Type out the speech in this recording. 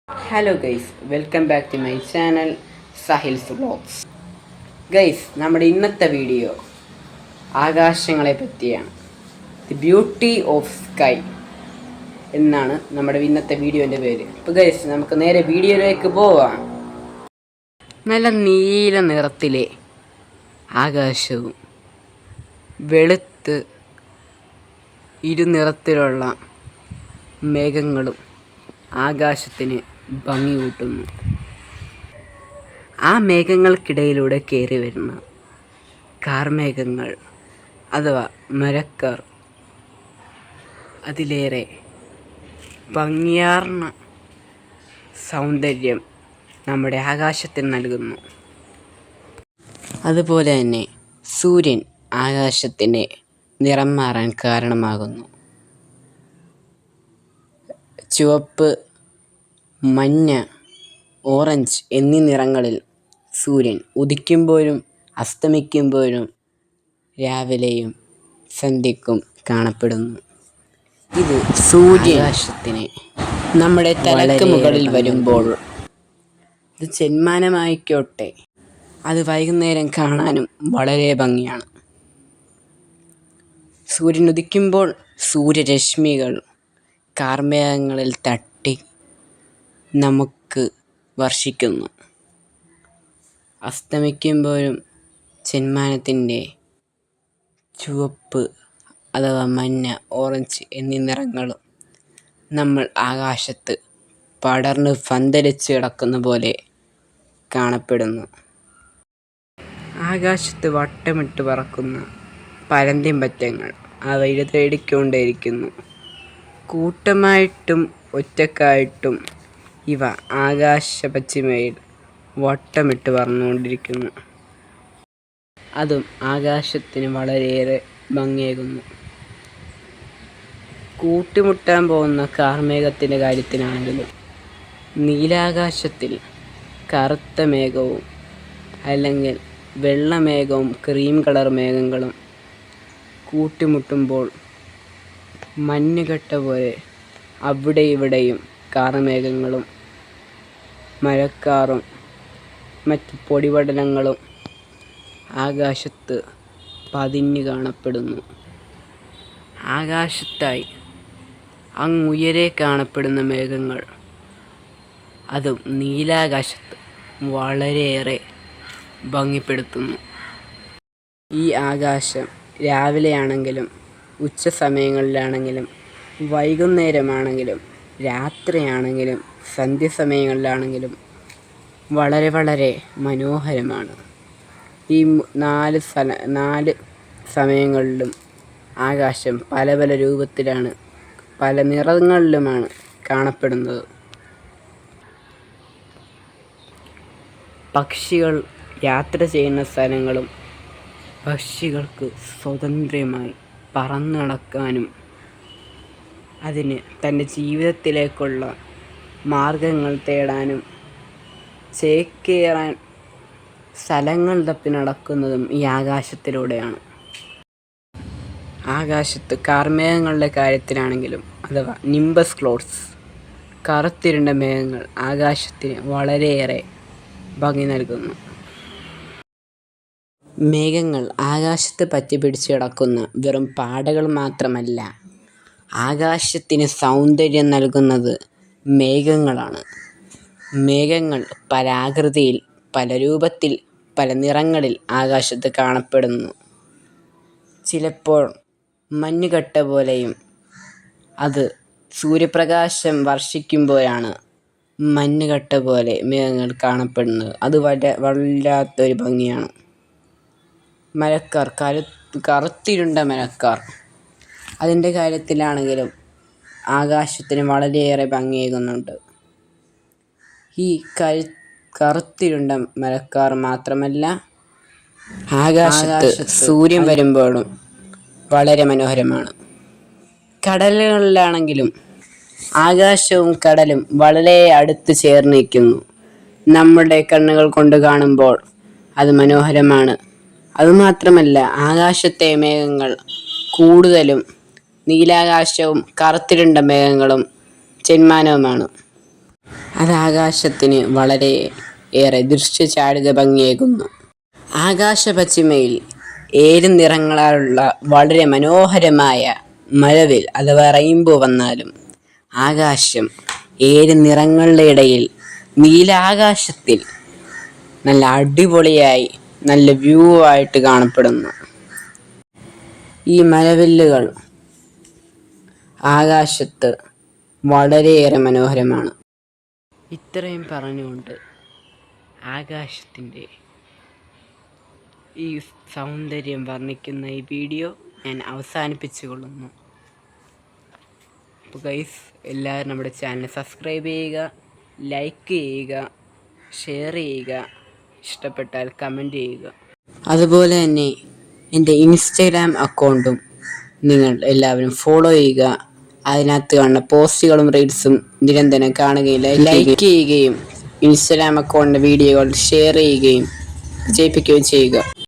Hello guys, welcome back to my channel Sahil's vlogs. Guys, നമ്മുടെ ഇന്നത്തെ video ആകാശങ്ങളെ പറ്റിയാണ്. The beauty of sky എന്നാണ് നമ്മുടെ ഇന്നത്തെ വീഡിയോൻ്റെ പേര്. അപ്പോൾ ഗൈസ്, നമുക്ക് നേരെ വീഡിയോയിലേക്ക് പോവാം. നല്ല നീല നിറത്തിലെ ആകാശവും വെളുത്ത് ഇരുനിറത്തിലുള്ള മേഘങ്ങളും ആകാശത്തിന് ഭംഗി കൂട്ടുന്നു. ആ മേഘങ്ങൾക്കിടയിലൂടെ കയറി വരുന്ന കാർമേഘങ്ങൾ അഥവാ മരക്കാർ അതിലേറെ ഭംഗിയാർന്ന സൗന്ദര്യം നമ്മുടെ ആകാശത്തിന് നൽകുന്നു. അതുപോലെ തന്നെ സൂര്യൻ ആകാശത്തിന് നിറം മാറാൻ കാരണമാകുന്നു. ചുവപ്പ്, മഞ്ഞ, ഓറഞ്ച് എന്നീ നിറങ്ങളിൽ സൂര്യൻ ഉദിക്കുമ്പോഴും അസ്തമിക്കുമ്പോഴും രാവിലെയും സന്ധ്യയ്ക്കും കാണപ്പെടുന്നു. ഇത് സൂര്യനാകാശത്തിന് നമ്മുടെ തലക്ക് മുകളിൽ വരുമ്പോൾ ഇത് ചെന്മാനമായിക്കോട്ടെ, അത് വൈകുന്നേരം കാണാനും വളരെ ഭംഗിയാണ്. സൂര്യൻ ഉദിക്കുമ്പോൾ സൂര്യരശ്മികൾ കാർമേഘങ്ങളിൽ തട്ടി നമുക്ക് വർഷിക്കുന്നു. അസ്തമിക്കുമ്പോഴും ചെന്മാനത്തിൻ്റെ ചുവപ്പ് അഥവാ മഞ്ഞ, ഓറഞ്ച് എന്നീ നിറങ്ങളും നമ്മൾ ആകാശത്ത് പടർന്ന് പന്തലിച്ച് കിടക്കുന്ന പോലെ കാണപ്പെടുന്നു. ആകാശത്ത് വട്ടമിട്ട് പറക്കുന്ന പരന്തിപ്പറ്റങ്ങൾ അവയെ തേടിക്കൊണ്ടേയിരിക്കുന്നു. കൂട്ടമായിട്ടും ഒറ്റക്കായിട്ടും ഇവ ആകാശപശ്ചിമയിൽ വട്ടമിട്ട് പറന്നുകൊണ്ടിരിക്കുന്നു. അതും ആകാശത്തിന് വളരെയേറെ ഭംഗിയേകുന്നു. കൂട്ടിമുട്ടാൻ പോകുന്ന കാർമേഘത്തിൻ്റെ കാര്യത്തിലാണെങ്കിലും നീലാകാശത്തിൽ കറുത്ത മേഘവും അല്ലെങ്കിൽ വെള്ളമേഘവും ക്രീം കളർ മേഘങ്ങളും കൂട്ടിമുട്ടുമ്പോൾ മഞ്ഞുകട്ട പോലെ അവിടെ ഇവിടെയും കാർമേഘങ്ങളും മഴക്കാറും മറ്റ് പൊടിപടലങ്ങളും ആകാശത്ത് പതിഞ്ഞു കാണപ്പെടുന്നു. ആകാശത്തായി അങ്ങുയരെ കാണപ്പെടുന്ന മേഘങ്ങൾ അതും നീലാകാശത്ത് വളരെയേറെ ഭംഗിപ്പെടുത്തുന്നു. ഈ ആകാശം രാവിലെയാണെങ്കിലും ഉച്ച സമയങ്ങളിലാണെങ്കിലും വൈകുന്നേരമാണെങ്കിലും രാത്രിയാണെങ്കിലും സന്ധ്യാസമയങ്ങളിലാണെങ്കിലും വളരെ വളരെ മനോഹരമാണ്. ഈ നാല് സമയങ്ങളിലും ആകാശം പല പല രൂപത്തിലാണ്, പല നിറങ്ങളിലുമാണ് കാണപ്പെടുന്നത്. പക്ഷികൾ യാത്ര ചെയ്യുന്ന സ്ഥലങ്ങളും പക്ഷികൾക്ക് സ്വതന്ത്രമായി പറന്നു നടക്കാനും അതിന് തൻ്റെ ജീവിതത്തിലേക്കുള്ള മാർഗങ്ങൾ തേടാനും ചേക്കേറാൻ സ്ഥലങ്ങൾ തപ്പി നടക്കുന്നതും ഈ ആകാശത്തിലൂടെയാണ്. ആകാശത്ത് കാർമേഘങ്ങളുടെ കാര്യത്തിലാണെങ്കിലും അഥവാ നിംബസ് ക്ലൗഡ്സ്, കറുത്തിരുണ്ട മേഘങ്ങൾ ആകാശത്തിന് വളരെയേറെ ഭംഗി നൽകുന്നു. മേഘങ്ങൾ ആകാശത്ത് പറ്റിപ്പിടിച്ച് കിടക്കുന്ന വെറും പാടകൾ മാത്രമല്ല, ആകാശത്തിന് സൗന്ദര്യം നൽകുന്നത് മേഘങ്ങളാണ്. മേഘങ്ങൾ പല ആകൃതിയിൽ, പല രൂപത്തിൽ, പല നിറങ്ങളിൽ ആകാശത്ത് കാണപ്പെടുന്നു. ചിലപ്പോൾ മഞ്ഞുകട്ട പോലെയും, അത് സൂര്യപ്രകാശം വർഷിക്കുമ്പോഴാണ് മഞ്ഞുകട്ട പോലെ മേഘങ്ങൾ കാണപ്പെടുന്നത്. അത് വല്ലാത്തൊരു ഭംഗിയാണ്. മഴക്കാർ, കറുത്തിരുണ്ട മഴക്കാർ, അതിൻ്റെ കാര്യത്തിലാണെങ്കിലും ആകാശത്തിന് വളരെയേറെ ഭംഗിയേകുന്നുണ്ട്. ഈ കറുത്തിരുണ്ട മഴക്കാർ മാത്രമല്ല, ആകാശത്ത് സൂര്യൻ വരുമ്പോഴും വളരെ മനോഹരമാണ്. കടലുകളിലാണെങ്കിലും ആകാശവും കടലും വളരെ അടുത്ത് ചേർന്നിരിക്കുന്നു. നമ്മുടെ കണ്ണുകൾ കൊണ്ട് കാണുമ്പോൾ അത് മനോഹരമാണ്. അതുമാത്രമല്ല, ആകാശത്തെ മേഘങ്ങൾ കൂടുതലും നീലാകാശവും കറുത്തിരുണ്ട മേഘങ്ങളും ചെന്മാനവുമാണ്. അത് ആകാശത്തിന് വളരെ ഏറെ ദൃശ്യചാരുത ഭംഗിയേകുന്നു. ആകാശപശ്ചിമയിൽ 7 നിറങ്ങളാലുള്ള വളരെ മനോഹരമായ മഴവിൽ അഥവാ റെയിൻബോ വന്നാലും ആകാശം 7 നിറങ്ങളുടെ ഇടയിൽ നീലാകാശത്തിൽ നല്ല അടിപൊളിയായി നല്ല വ്യൂ ആയിട്ട് കാണപ്പെടുന്നു. ഈ മഴവില്ലുകൾ ആകാശത്ത് വളരെയേറെ മനോഹരമാണ്. ഇത്രയും പറഞ്ഞുകൊണ്ട് ആകാശത്തിൻ്റെ ഈ സൗന്ദര്യം വർണ്ണിക്കുന്ന ഈ വീഡിയോ ഞാൻ അവസാനിപ്പിച്ചു കൊള്ളുന്നു. അപ്പോൾ ഗൈസ്, എല്ലാവരും നമ്മുടെ ചാനൽ സബ്സ്ക്രൈബ് ചെയ്യുക, ലൈക്ക് ചെയ്യുക, ഷെയർ ചെയ്യുക, ഇഷ്ടപ്പെട്ടാൽ കമൻറ്റ് ചെയ്യുക. അതുപോലെ തന്നെ എൻ്റെ ഇൻസ്റ്റഗ്രാം അക്കൗണ്ടും നിങ്ങൾ എല്ലാവരും ഫോളോ ചെയ്യുക. അതിനകത്ത് കാണുന്ന പോസ്റ്റുകളും റീൽസും നിരന്തരം കാണുകയും ലൈക്ക് ചെയ്യുകയും ഇൻസ്റ്റഗ്രാം അക്കൗണ്ടിൻ്റെ വീഡിയോകൾ ഷെയർ ചെയ്യുകയും വിജയിപ്പിക്കുകയും ചെയ്യുക.